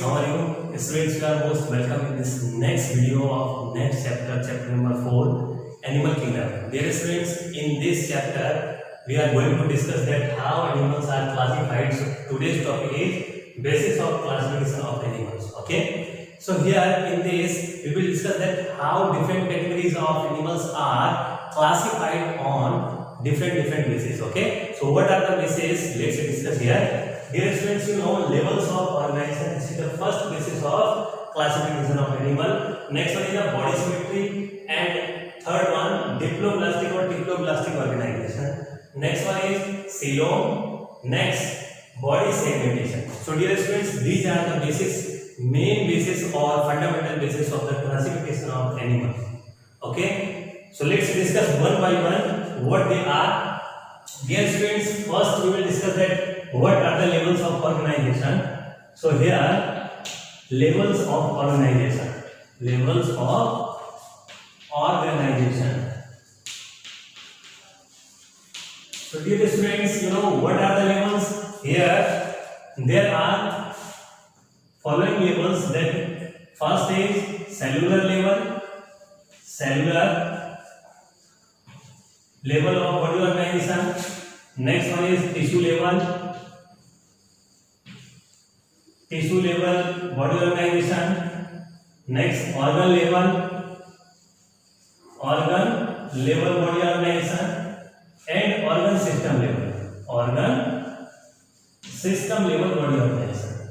how are you? Students, you are most welcome in this next video of next chapter, chapter number 4, Animal Kingdom. Dear students, in this chapter, we are going to discuss that how animals are classified. So today's topic is basis of classification of animals. Okay. So here in this, we will discuss that how different categories of animals are classified on different bases. Okay. So what are the bases? Let's discuss here. Dear students, you know levels of organization. This is the first basis of classification of animal. Next one is the body symmetry, and third one diploplastic or diploplastic organization. Next one is coelom. Next, body segmentation. So dear students, these are the main basis or fundamental basis of the classification of animals. Okay. So let's discuss one by one what they are. Dear students, first we will discuss that what are the levels of organization. So here levels of organization. Levels of organization. So dear students, you know what are the levels? Here there are following levels. That first is cellular level. Cellular level of body organization. Next one is tissue level. Tissue level body organization. Next, organ level. Organ level body organization. And organ system level. Organ system level body organization.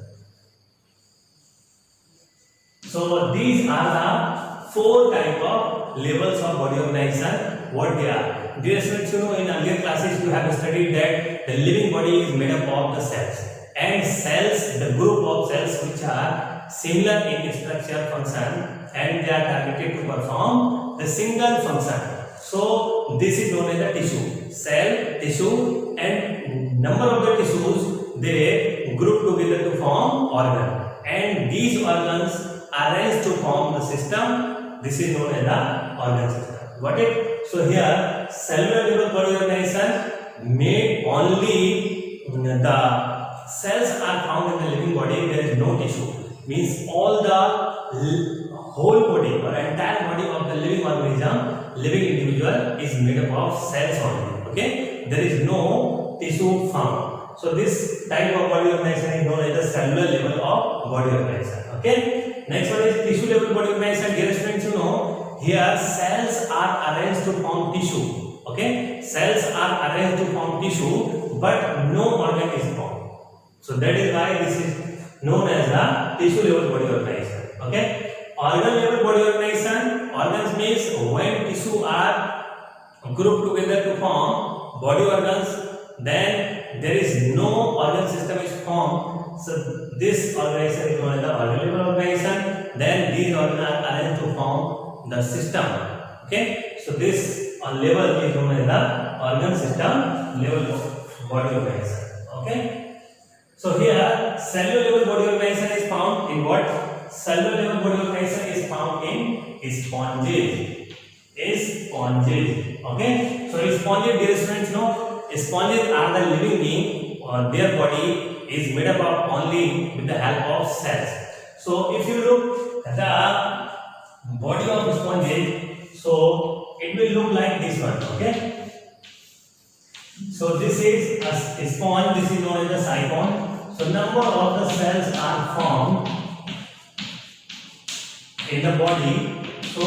So these are the four type of levels of body organization. What they are? Dear students, you know in earlier classes you have studied that the living body is made up of the cells. And cells, the group of cells which are similar in structure, function, and they are targeted to perform the single function. So this is known as the tissue. Cell, tissue, and number of the tissues they group together to form organ. And these organs are arranged to form the system. This is known as the organ system. Got it? So here cellular level body organization made only the cells are found in the living body. There is no tissue. Means all the whole body or entire body of the living organism, living individual is made up of cells only. Okay, there is no tissue found. So this type of body organization is known as the cellular level of body organization. Okay. Next one is tissue level body organization. Dear students, you know here cells are arranged to form tissue. Okay, cells are arranged to form tissue, but no organ is formed. So that is why this is known as the tissue level body organization. Okay, organ level body organization. Organs means when tissue are grouped together to form body organs, then there is no organ system is formed. So this organization is known as the organ level organization. Then these organs are arranged to form the system. Okay, so this level is known as the organ system level of body organization. Okay. So here cellular level body organization is found in what? Cellular level body organization is found in sponges. Sponges. Okay. So sponges, dear students, know sponges are the living being or their body is made up of only with the help of cells. So if you look at the body of sponges, so it will look like this one. Okay. So this is a sponge. This is known as the siphon. So number of the cells are formed in the body. So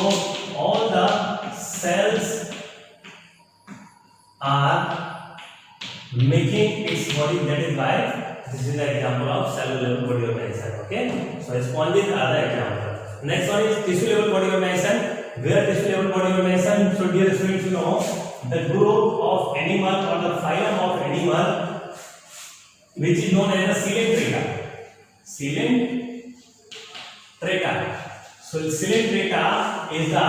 all the cells are making its body. That is why this is the example of cellular level body organization. Okay. So sponges are the example. Next one is tissue level body organization. Where tissue level body organization? So dear students, you know the group of animal or the phylum of animal which is known as the Coelenterata. Coelenterata. So Coelenterata is the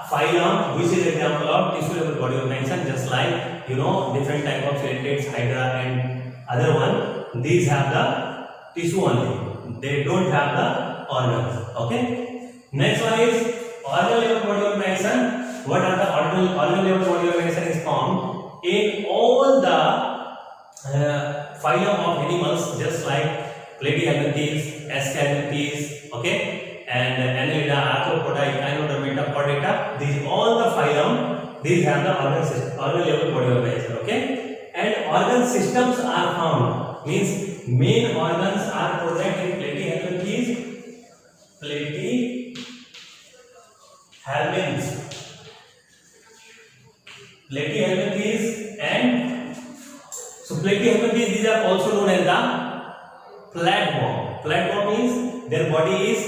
phylum which is example of tissue level body organization. Just like you know different type of coelenterates, hydra and other one. These have the tissue only. They don't have the organs. Okay. Next one is organ level body organization. What are the organ level body organization is formed in all the phylum of animals, just like platyhelminthes, eschhelminthes, okay, and Annelida, Arthropoda, Echinodermata, Chordata. These all the phylum. These have the organ level body organization, okay, and organ systems are found. Means main organs are present in platyhelminthes, platyhelminthes, and so platyhelminthes. These are also known as the flatworm. Flatworm means their body is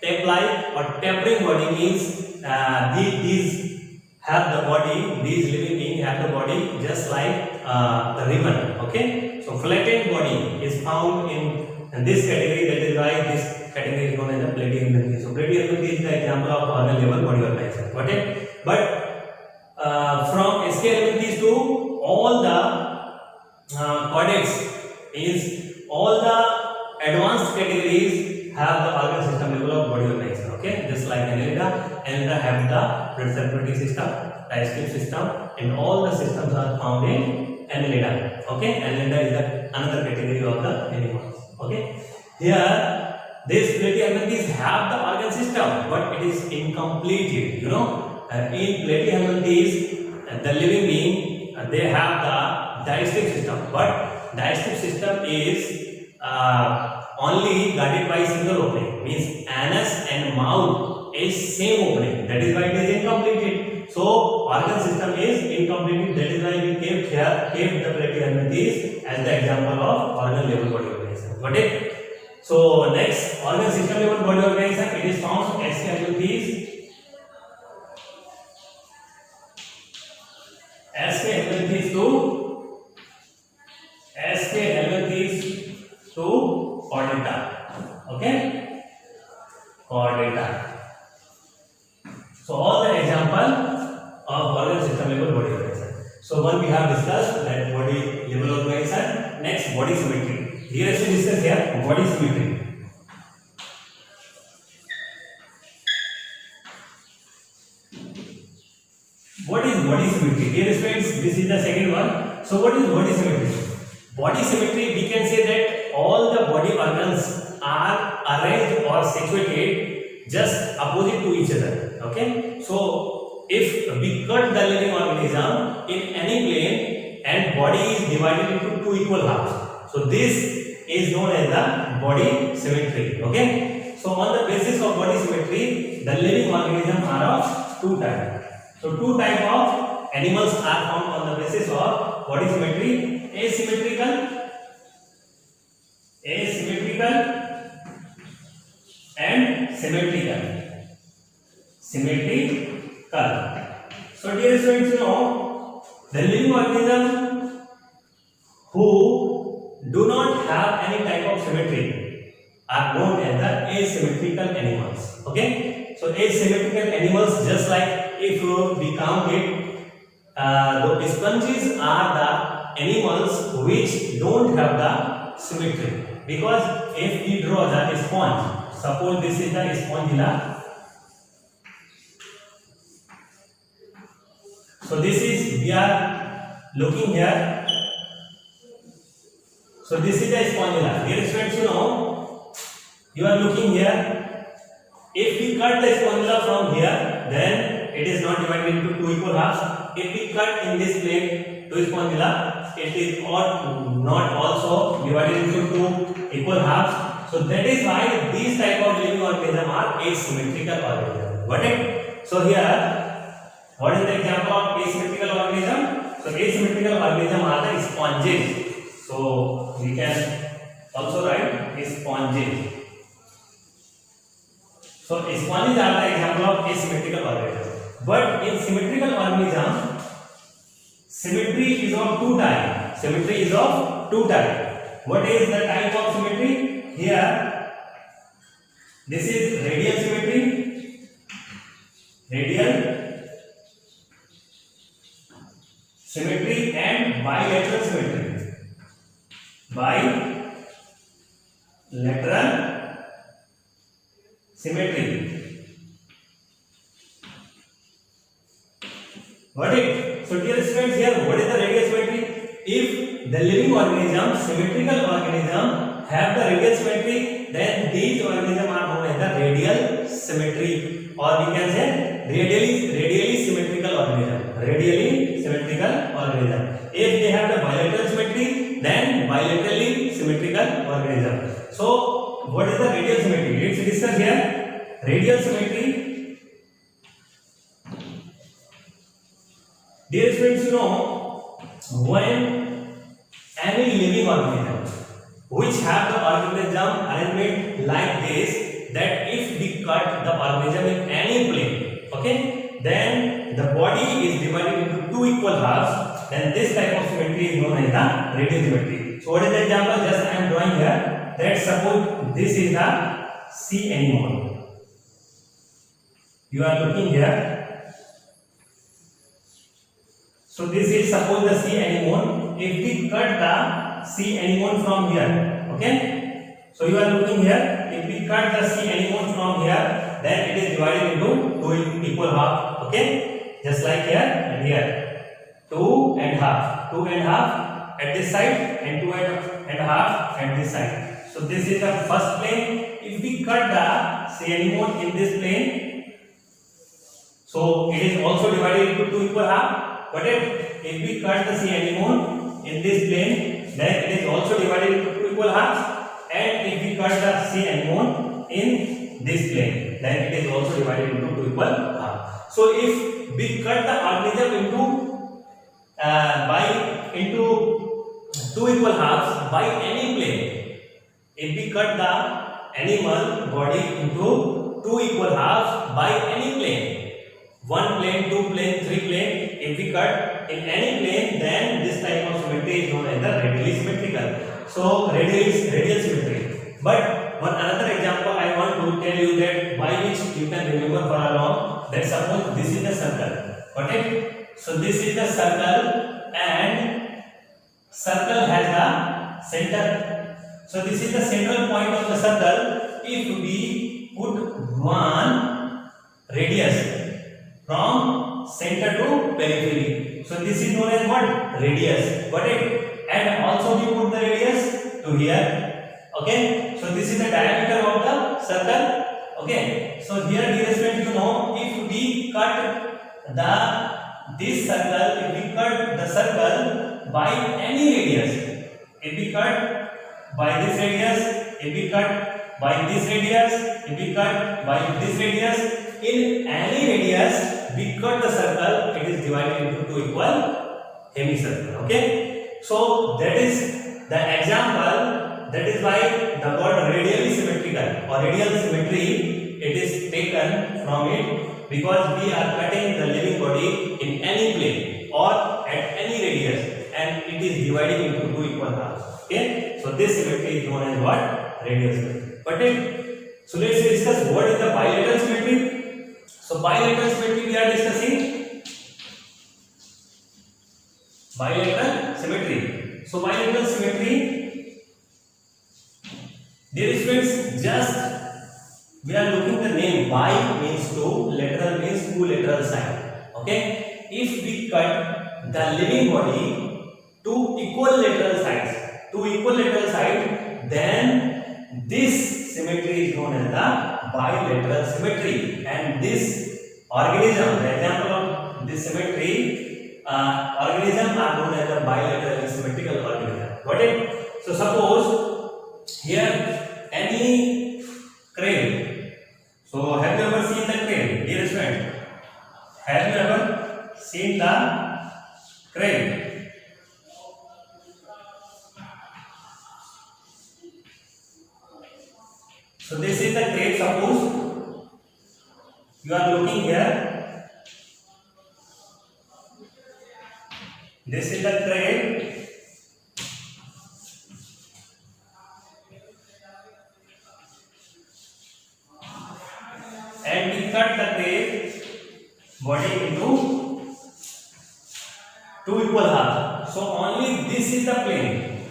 tape-like, or tapering body means these have the body. These living beings have the body just like the ribbon. Okay, so flattened body is found in this category. That is why this category is known as the platyhelminthes. So platyhelminthes is the example of organ level body organization. Okay, but from eschhelminthes to all the chordates is all the advanced categories have the organ system level of body organization. Okay, just like Annelida have the blood circulatory system, digestive system, and all the systems are found in Annelida. Okay, Annelida is the another category of the animals. Okay, here these platyhelminthes have the organ system, but it is incomplete. You know. In platyhelminthes, the living being they have the digestive system, but digestive system is only guarded by single opening. Means anus and mouth is same opening. That is why it is incomplete. So organ system is incomplete. That is why we kept the platyhelminthes as the example of organ level body organization. Got it? So next, organ system level body organization. It is found in eschhelminthes. Eschhelminthes to chordata. Okay, chordata. So all the example of organ system level body organization. So one we have discussed that body level organization. Next, body symmetry. Here we discuss here body symmetry. What is body symmetry? Dear students, this is the second one. So what is body symmetry? Body symmetry, we can say that all the body organs are arranged or situated just opposite to each other. Okay. So if we cut the living organism in any plane and body is divided into two equal halves, so this is known as the body symmetry. Okay. So on the basis of body symmetry, the living organisms are of two types. So two type of animals are found on the basis of body symmetry: asymmetrical and symmetrical. So dear students, you know the living organism who do not have any type of symmetry are known as the asymmetrical animals. Okay, so asymmetrical animals, just like if we count it, the sponges are the animals which don't have the symmetry. Because if we draw the sponge, suppose this is the spongilla. So this is, we are looking here. So this is the spongilla. Dear students, you know, you are looking here. If we cut the spongilla from here, then it is not divided into two equal halves. If we cut in this plane two spongilla, it is not also divided into two equal halves. So that is why these type of living organisms are asymmetrical organisms. Got it? So here, what is the example of asymmetrical organism? So asymmetrical organisms are the sponges. So we can also write sponges. So sponges are the example of asymmetrical organisms. But in symmetrical organism, symmetry is of two types. What is the type of symmetry? Here, this is radial symmetry. And bilateral symmetry. Got it? So dear students, here what is the radial symmetry? If the living organism, symmetrical organism, have the radial symmetry, then these organisms are known as the radial symmetry, or we can say radially symmetrical organism. Radially symmetrical organism. If they have the bilateral symmetry, then bilaterally symmetrical organism. So, what is the radial symmetry? Let's discuss here. Radial symmetry. Dear students, you know, when any living organism which have the organism arrangement like this, that if we cut the organism in any plane, okay, then the body is divided into two equal halves, then this type of symmetry is known as the radial symmetry. So what is the example? Just I am drawing here. That suppose this is the sea anemone. You are looking here. So this is suppose the sea anemone. If we cut the sea anemone from here, okay. So you are looking here. If we cut the sea anemone from here, then it is divided into two equal half. Okay, just like here and here. 2 and half. 2 and half at this side and 2 and half at this side. So this is the first plane. If we cut the sea anemone in this plane, so it is also divided into two equal half. But if we cut the sea anemone in this plane, then it is also divided into two equal halves. And if we cut the sea anemone in this plane, then it is also divided into two equal halves. So if we cut the organism into two equal halves by any plane, if we cut the animal body into two equal halves by any plane, one plane, two plane, three plane, if we cut in any plane, then this type of symmetry is known as the radially symmetrical. So radial symmetry. But one another example I want to tell you, that by which you can remember for a long, that suppose this is the circle. Okay? So this is the circle, and circle has the center. So this is the central point of the circle. If we put one radius from center to periphery, so this is known as what? Radius. Got it? And also we put the radius to here. Okay, so this is the diameter of the circle. Okay, so here dear students, you know, if we cut this circle, if we cut the circle by any radius, if we cut by this radius, if we cut by this radius, if we cut by this radius, in any radius we cut the circle, it is divided into two equal hemicircle. Okay, so that is the example. That is why the word radially symmetrical or radial symmetry, it is taken from it, because we are cutting the living body in any plane or at any radius, and it is divided into two equal halves. Okay, so this symmetry is known as what? Radial symmetry. But so let's discuss what is the bilateral symmetry. So bilateral symmetry we are discussing. Bilateral symmetry. So bilateral symmetry, dear students, just we are looking the name. Bi means two, lateral means two lateral side. Okay, if we cut the living body to equal lateral sides, then this symmetry is known as the bilateral symmetry. And this organism, the example of this symmetry, organism are known as the bilateral symmetrical organism. Got it? So suppose here any crane. So have you ever seen the crane, dear friend? Have you ever seen the crane? So this is the crane. Suppose you are looking here. This is the crane. And we cut the crane body into two equal halves. So only this is the plane.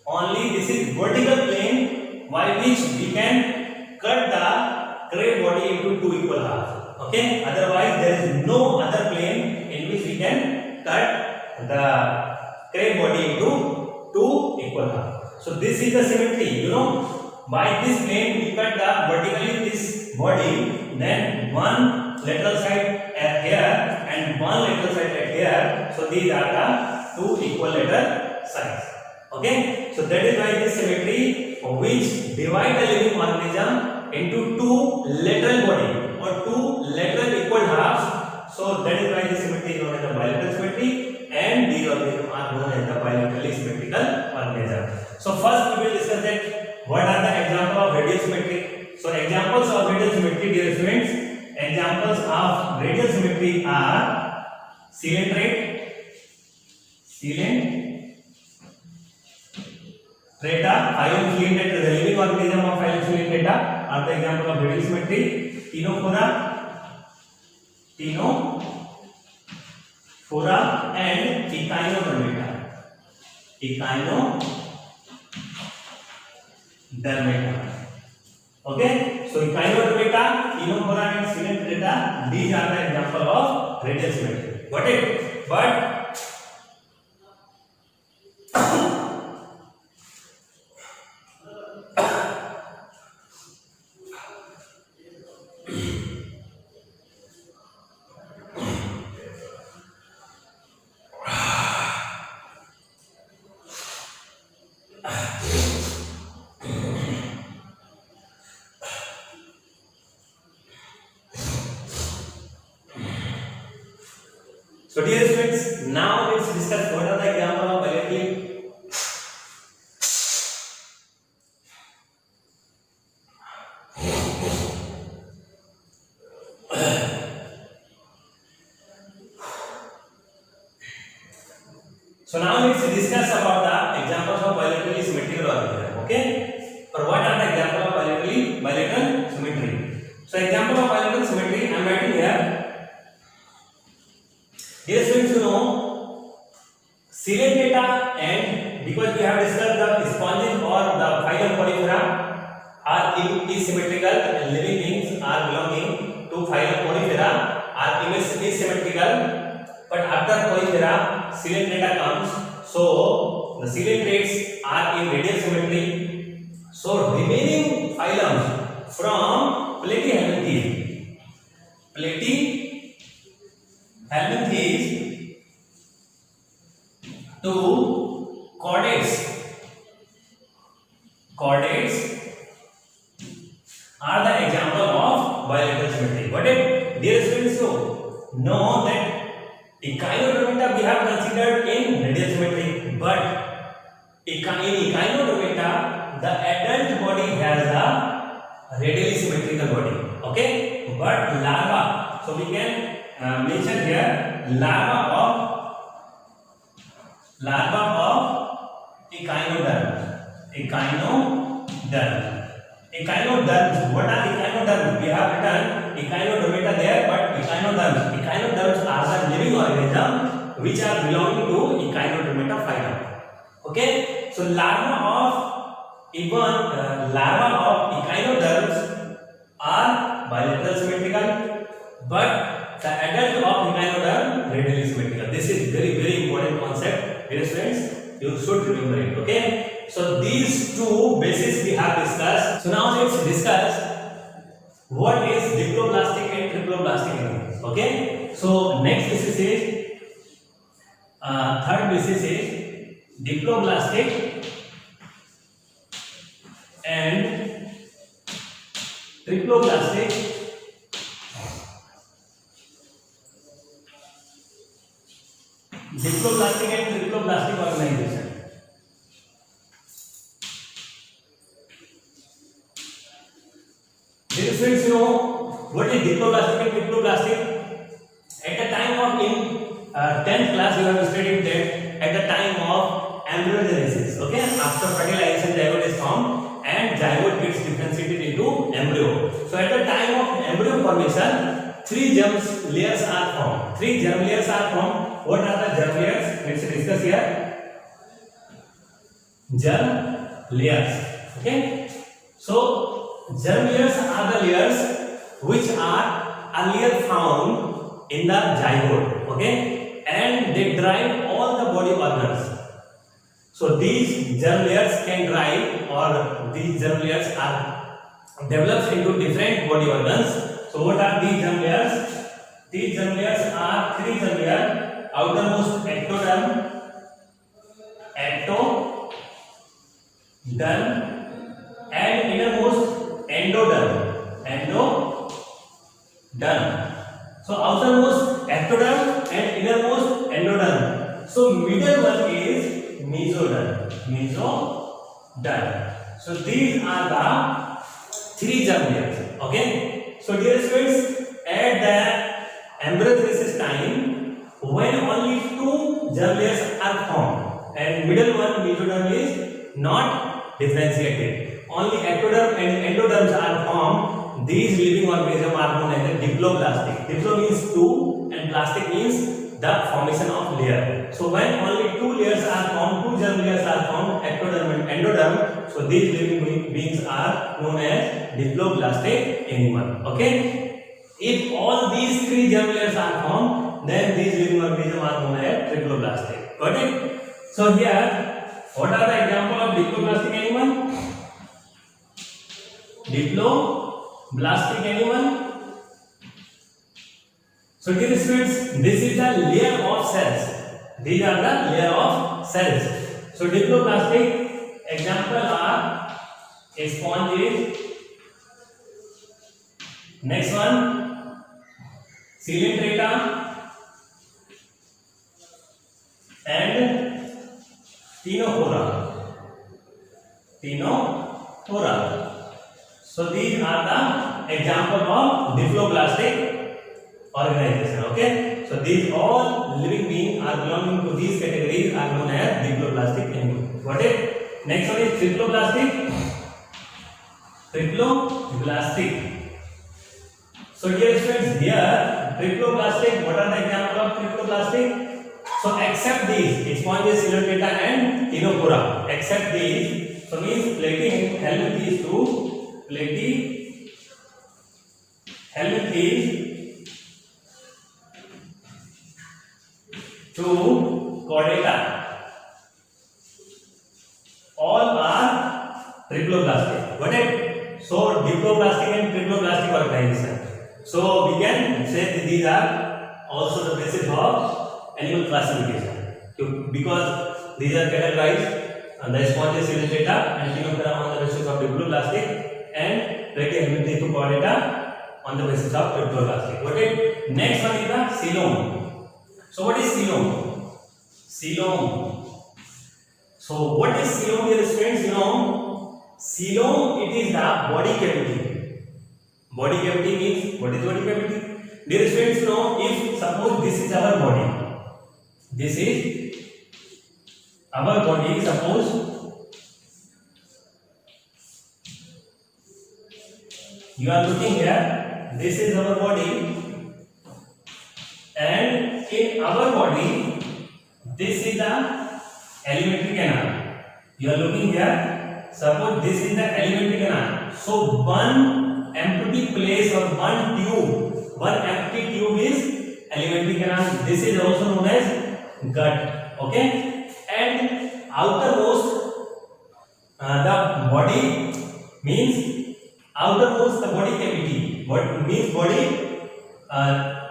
Only this is vertical plane by which we can cut the crane body into two equal halves. Okay. Otherwise, there is no other plane in which we can cut the crane body into equal half. So this is the symmetry. You know, by this plane we cut the vertically this body, then one lateral side at here and one lateral side at here. So these are the two equal lateral sides. Okay. So that is why this symmetry, which divide the living organism into two lateral body or two lateral equal halves. So that is why this symmetry is known as the bilateral symmetry, and these organisms are known as the bilaterally symmetrical organism. So first we will discuss that what are the examples of radial symmetry. So examples of radial symmetry, dear students, examples of radial symmetry are cylindrate, phylum Cylindrata, the living organism of phylum Cylindrata are the example of radial symmetry. Ctenophora and echinodermata. Okay, so echinodermata, ctenophora and Cylindrata, these are the example of radial symmetry. Got it? But so dear students, now let's discuss what are the example of bilaterally. So now let's discuss about the examples of bilaterally symmetrical organism. Okay, or what are the examples of bilateral symmetry? So example of bilateral symmetry I am writing here. Dear students, you know, Cylindrata, and because we have discussed the sponges or the phylum Polyphera are asymmetrical, and living beings are belonging to phylum Polyphera are asymmetrical, but after Polyphera Cylindrata comes, so the cylindrates are in radial symmetry. So remaining phylums from Platyhelminthes to chordates are the example of bilateral symmetry. What if, dear students, know that echinodermata we have considered in radial symmetry, but in echinodermata the adult body has a radially symmetrical body. Okay, but larva, so we can mention here larva of echinoderms. What are echinoderms? We have written echinodermata there, but echinoderms are the living organism which are belonging to echinodermata phylum. Okay, so larva of echinoderms are bilateral symmetrical, but the adult of echinoderm radially symmetrical. This is very important concept, dear students. You should remember it. Okay, so these two bases we have discussed. So now let's discuss what is diploplastic and triploplastic animals. Okay, so next basis is third basis is diploplastic and triploplastic. Diploplastic and triploplastic organization. Dear students, you know what is diploplastic and triploplastic? At the time of in 10th class, you have studied that at the time of embryogenesis. Okay, after fertilization, zygote is formed and zygote gets differentiated into embryo. So at the time of embryo formation, three germ layers are formed. What are the germ layers? Let's discuss here. Germ layers. Okay. So germ layers are the layers which are earlier found in the zygote. Okay, and they drive all the body organs. So these germ layers can drive, or these germ layers are developed into different body organs. So what are these germ layers? These germ layers are three germ layers: outermost ectoderm, and innermost endoderm. So outermost ectoderm and innermost endoderm. So middle one is mesoderm. So these are the three germ layers. Okay. So dear students, at the embryogenesis time, when only two germ layers are formed, and middle one mesoderm is not differentiated, only ectoderm and endoderms are formed. These living organisms are known as diploplastic. Diplo means two and plastic means the formation of layer. So when only two layers are formed, two germ layers are formed, ectoderm and endoderm, so these living beings are known as diploplastic animal. Okay. If all these three germ layers are formed, then these living organisms are known as triploplastic. Got it? So here, what are the examples of diploplastic animal? Diploplastic animal. So dear students, this is the layer of cells. These are the layer of cells. So diploplastic example are sponges. Next one, Symmetry and Chap-04. So these are the example of diploplastic organization. Okay. So these all living beings are belonging to these categories are known as diploplastic animal. Got it? Next one is triploplastic. So dear students, here triploplastic. What are the example of triploplastic? So except these, sponges, Symmetry and Chap-04. Except these, so means plating help these to chordata. All are triploplastic. Got it? So diploplastic and triploplastic organization. So we can say that these are also the basis of animal classification, because these are categorized the sponges, Symmetry and Chap-04 on the basis of diploplastic, and plating to chordata on the basis of triploplastic. Okay. Next one is the coelom. So what is coelom? So what is coelom, dear students? Coelom, it is the body cavity. Body cavity means, what is body cavity? Dear students, if suppose this is our body, suppose you are looking here, this is our body, and in our body, this is the alimentary canal. You are looking here, suppose this is the alimentary canal. So one empty place or one empty tube is alimentary canal. This is also known as gut. Okay. And outermost the body means outermost the body cavity. What means body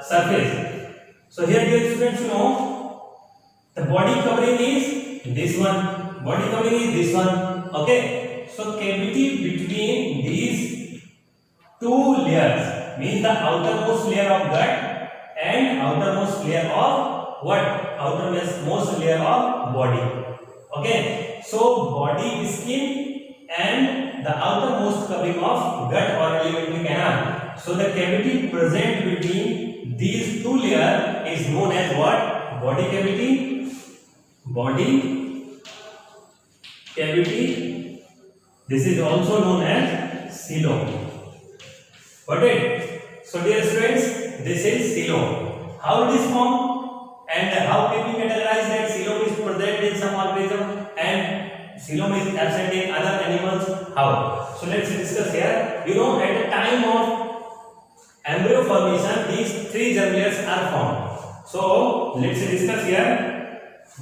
surface? So here dear students, the body covering is this one. Body covering is this one. Okay. So cavity between these two layers means the outermost layer of gut and outermost layer of what? Outermost layer of body. Okay. So body, skin and the outermost covering of gut or alimentary canal. So the cavity present between these two layers is known as what? Body cavity. This is also known as coelom. Got it? So dear students, this is coelom. How it is formed and how can we categorize that coelom is present in some organism and coelom is absent in other animals? How? So let's discuss here. At the time of embryo formation, these three germ layers are formed. So let's discuss here.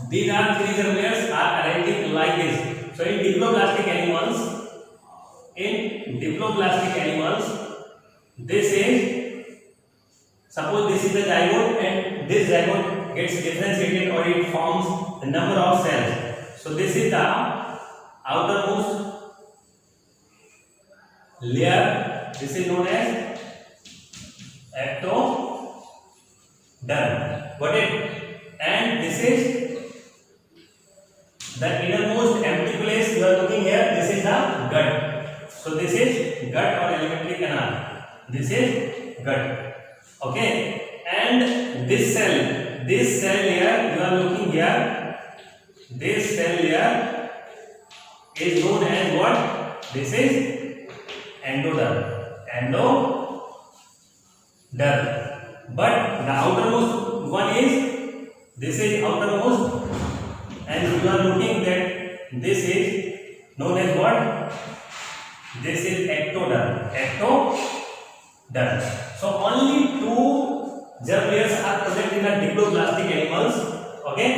These are three cell layers are arranged like this. So in diploplastic animals, this is, suppose this is the zygote and this zygote gets differentiated or it forms the number of cells. So this is the outermost layer. This is known as ectoderm. Got it? And this is the innermost empty place you are looking here. This is the gut. So this is gut or alimentary canal. This is gut. Okay. And this cell layer you are looking here. This cell layer is known as what? This is endoderm. Endoderm. But the outermost one is, this is outermost, and you are looking that this is known as what? This is ectoderm. Ectoderm. So only two germ layers are present in the diploplastic animals. Okay,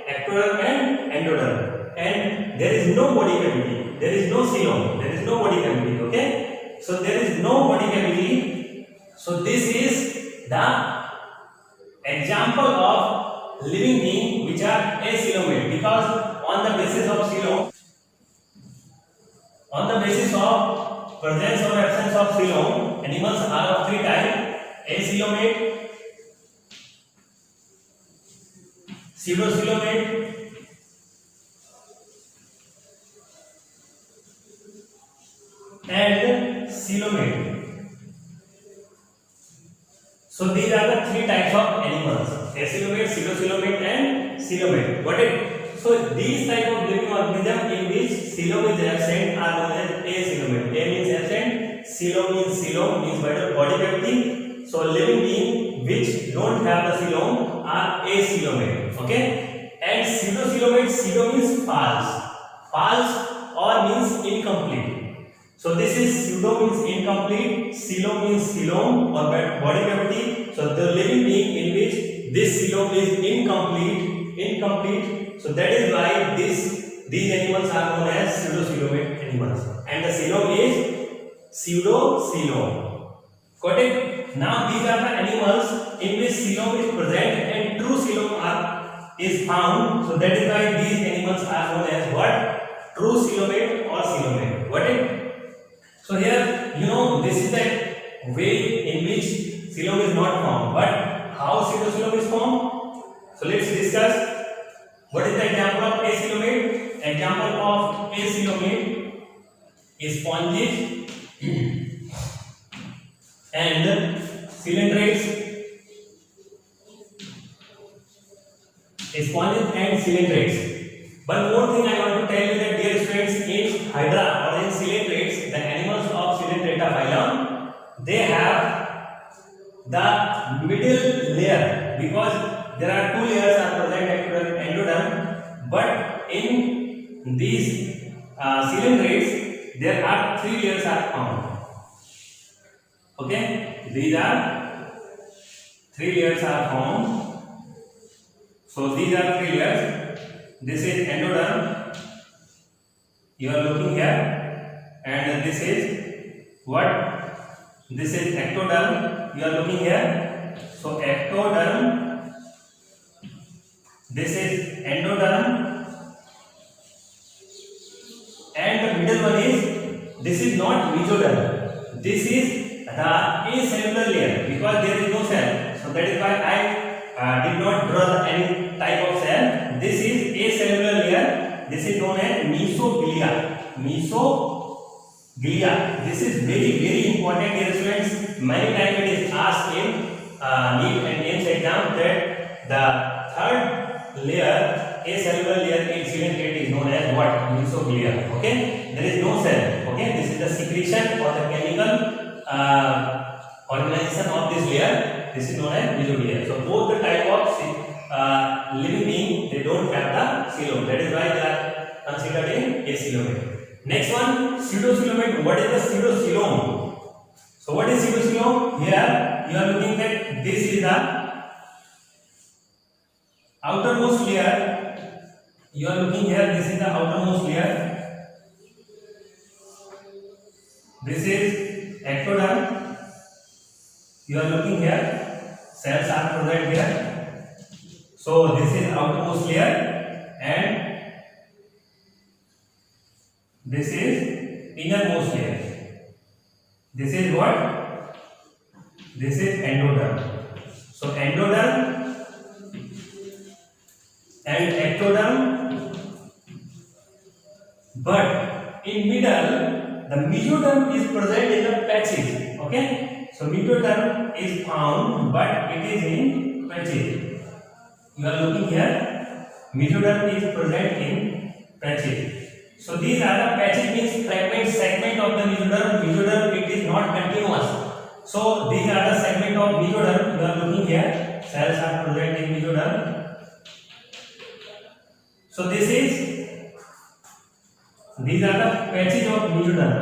ectoderm and endoderm, and there is no body cavity. There is no coelom. There is no body cavity. Okay, so there is no body cavity. So this is the example of living being which are acoelomate, because on the basis of coelom, on the basis of presence or absence of coelom, animals are of three types: acoelomate, pseudocoelomate, and coelomate. So these are the three types of animals: acoelomate, pseudocoelomate, and coelomate. Got it? So these type of living organism in which coelom is absent are known as acoelomate. A means absent, coelom means body cavity. So living being which don't have the coelom are acoelomate. Okay? And pseudocoelomate, pseudo means false or means incomplete. So this is pseudo means incomplete, coelom means coelom or body cavity. So the living being in which this coelom is incomplete. So that is why these animals are known as pseudocoelomate animals, and the coelom is pseudocoelom. Got it? Now these are the animals in which coelom is present and true coelom is found. So that is why these animals are known as what? True coelomate or coelomate. Got it? So here, this is the way in which coelom is not formed, but how pseudocoelom is formed? So let's discuss. What is the example of acoelomate? Example of acoelomate is sponges and cylindrites. Sponges and cylindrites. One more thing I want to tell you that, dear students, in hydra or in cylindrites, the animals of Cylindrata phylum, they have the middle layer, because there are two layers are present, ectoderm and endoderm, but in these cylindrites there are three layers are found. Okay, these are three layers are found. So these are three layers. This is endoderm, you are looking here, and this is what? This is ectoderm, you are looking here. So ectoderm, this is endoderm, and the middle one is, this is not mesoderm, this is the acellular layer, because there is no cell. So that is why I did not draw any type of cell. This is acellular layer. This is known as mesoglia. Mesoglia. This is very important, dear students. Many times it is asked in NEET and AIMS exam that the third layer, acellular layer in cylindrate is known as what? Mesoglia. Okay, there is no cell. Okay, this is the secretion or the chemical organization of this layer. This is known as mesoglia. So both the type of living being, they don't have the coelom. That is why they are considered in acoelomate. Next one, pseudocoelomate. What is the pseudocoelom? So what is pseudocoelom? Here you are looking at, this is the outermost layer You are looking here, this is the outermost layer, this is ectoderm. You are looking here, cells are present here. So this is outermost layer and this is innermost layer. This is what? This is endoderm. So endoderm and ectoderm, but in middle the mesoderm is present in the patches. Okay, so mesoderm is found but it is in patches. You are looking here, mesoderm is present in patches. So these are the patches, means fragment, segment of the mesoderm. Mesoderm, it is not continuous. So these are the segment of mesoderm. You are looking here, cells are present in mesoderm. So these are the patches of mesoderm.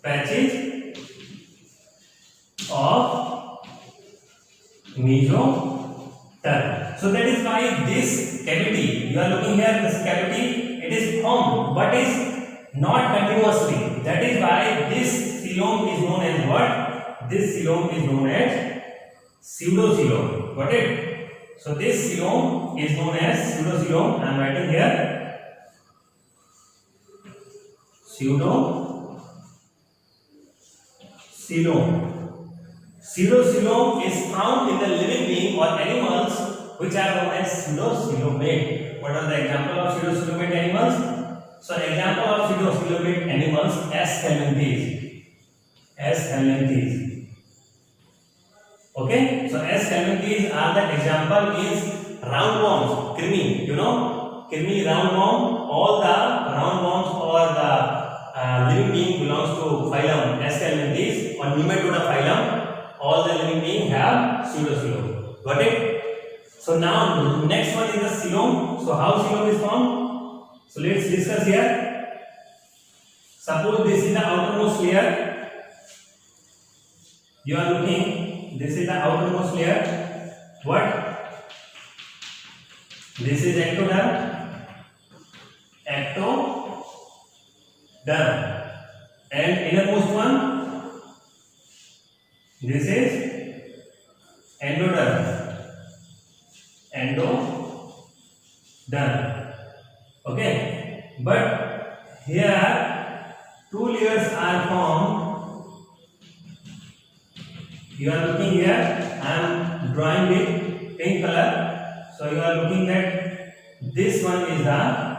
Patches of mesoderm. So that is why this cavity, you are looking here, this cavity, it is formed but is not continuously. That is why this coelom is known as what? This coelom is known as pseudocoelom. Got it? So this coelom is known as pseudocoelom. I am writing here pseudocoelom. Pseudocoelom is found in the living being or animals which are known as pseudocoelomate. What are the example of pseudocoelomate animals? So example of pseudocoelomate animals, S. helminthes. S. helminthes. Okay, so S. helminthes are the example is roundworms, krimi. You know, krimi, roundworm. All the roundworms or the living being belongs to phylum S. helminthes or nematoda phylum. All the living beings have pseudocoelom. Got it? So now next one is the coelom. So how coelom is formed? So let's discuss here. Suppose this is the outermost layer. You are looking, this is the outermost layer. What? This is ectoderm. Ectoderm. And innermost one, this is endoderm. Endoderm. Okay, but here two layers are formed. You are looking here, I am drawing with pink color. So you are looking at this one is the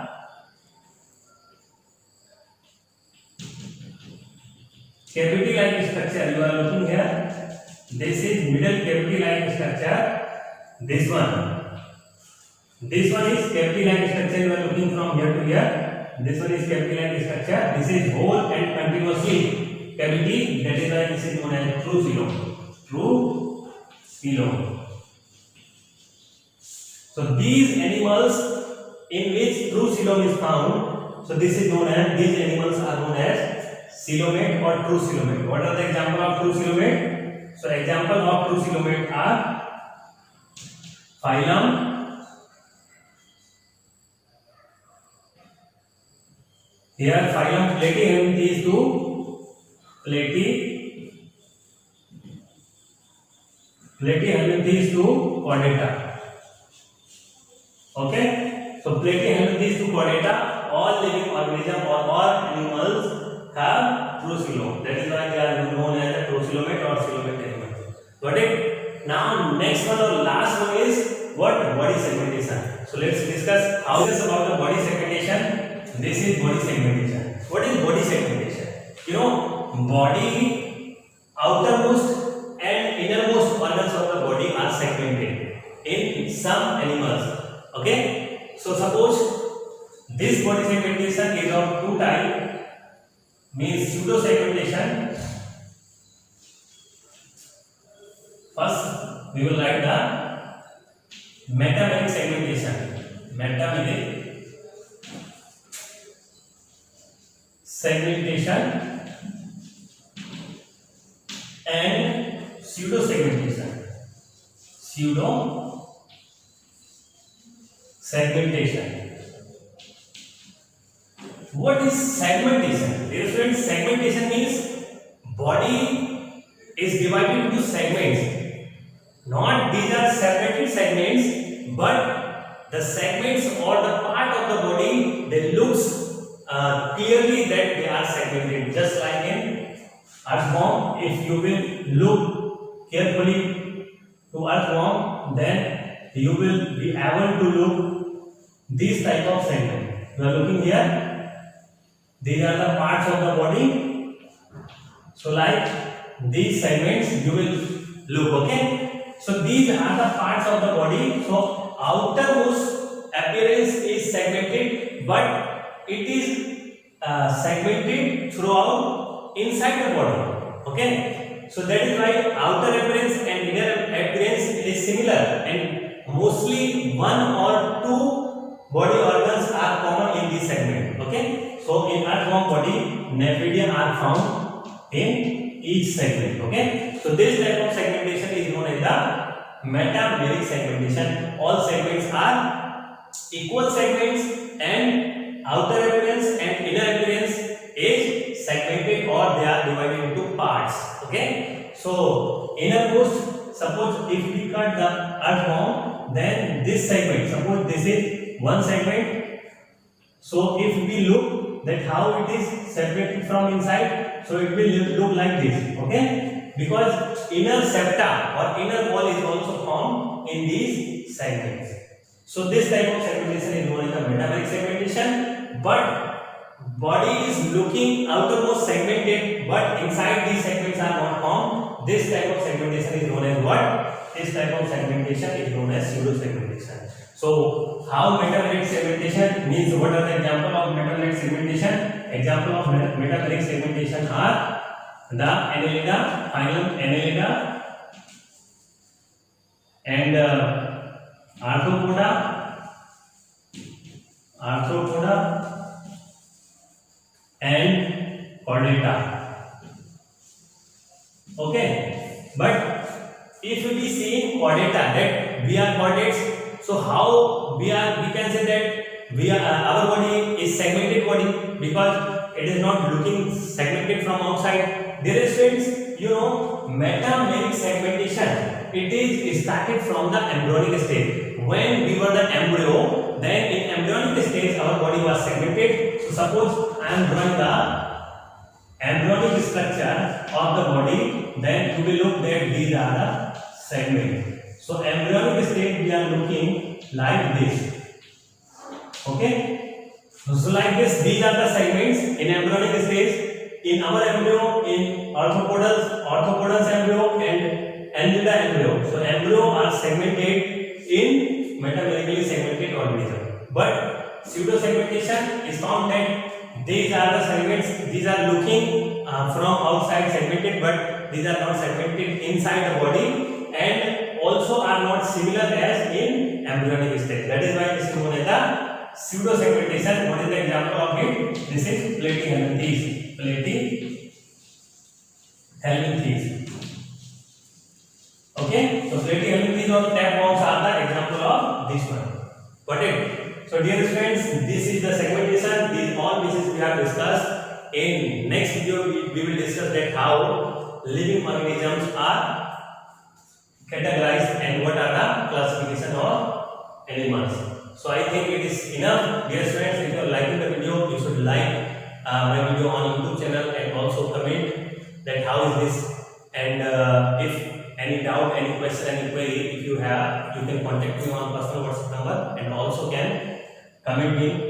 cavity like structure. You are looking here, this is middle cavity like structure. This one is cavity like structure. You are looking from here to here. This one is cavity like structure. This is whole and continuously cavity. That is why this is known as true coelom. True coelom. So these animals in which true coelom is found. So this is known as, these animals are known as coelomate or true coelomate. What are the example of true coelomate? So example of true coelomate are phylum. Here phylum Platyhelminthes to Platyhelminthes to Chordata. Okay, so Platyhelminthes to Chordata, all living organism or all animals have true coelom. That is why they are known as a true coelomate or coelomate animals. Got it? Now next one or last one is what? Body segmentation. So let's discuss how this about the body segmentation. This is body segmentation. What is body segmentation? You know, body, outermost and innermost organs of the body are segmented in some animals. Okay, so suppose this body segmentation is of two types, means pseudo segmentation. First, we will write the metameric segmentation. Metameric segmentation and pseudo segmentation. Pseudo segmentation. What is segmentation? Dear students, segmentation means body is divided into segments. Not these are separated segments, but the segments or the part of the body they looks clearly that they are segmented. Just like in earthworm, if you will look carefully to earthworm, then you will be able to look this type of segment. You are looking here. These are the parts of the body. So like these segments you will look, okay. So these are the parts of the body. So outermost appearance is segmented, but it is segmented throughout inside the body, okay. So that is why outer appearance and inner appearance is similar, and mostly one or two body organs are common in this segment, okay. So in earthworm body, nephridia are found in each segment, okay. So this type of segmentation is known as the metameric segmentation. All segments are equal segments, and outer appearance and inner appearance is segmented or they are divided into parts, okay. So innermost, suppose if we cut the earthworm, then this segment, suppose this is one segment. So if we look that how it is separated from inside, so it will look like this, okay, because inner septa or inner wall is also formed in these segments. So this type of segmentation is known as the metameric segmentation, but body is looking outermost segmented, but inside these segments are not formed. This type of segmentation is known as what? This type of segmentation is known as pseudo segmentation. So how metameric segmentation means? What are the example of metameric segmentation? Example of metameric segmentation are the Annelida, phylum Annelida, and Arthropoda, and Chordata. Okay, but if we see in Chordata that we are chordates. So how we can say that our body is segmented body, because it is not looking segmented from outside. Dear students, you know metameric segmentation, it is started from the embryonic stage. When we were the embryo, then in embryonic stage our body was segmented. So suppose I am drawing the embryonic structure of the body, then you will look that these are the segments. So embryonic state we are looking like this, okay. So like this, these are the segments in embryonic stage. In our embryo, in orthopodous embryo and annelida embryo. So embryo are segmented in metamerically segmented organism. But pseudo segmentation is found that these are the segments. These are looking from outside segmented, but these are not segmented inside the body, and also are not similar as in embryonic stage. That is why this is known as the pseudo segmentation. What is the example of it? This is platyhelminthes. Okay, so platyhelminthes or tapeworms are the example of this one. Got it? So dear friends, this is the segmentation. These all pieces we have discussed. In next video we will discuss that how living organisms are categorized and what are the classification of animals. So I think it is enough. Dear students, if you are liking the video, you should like my video on YouTube channel and also comment that how is this, and if any doubt, any question, any query, if you have, you can contact me on personal WhatsApp number, and also can comment me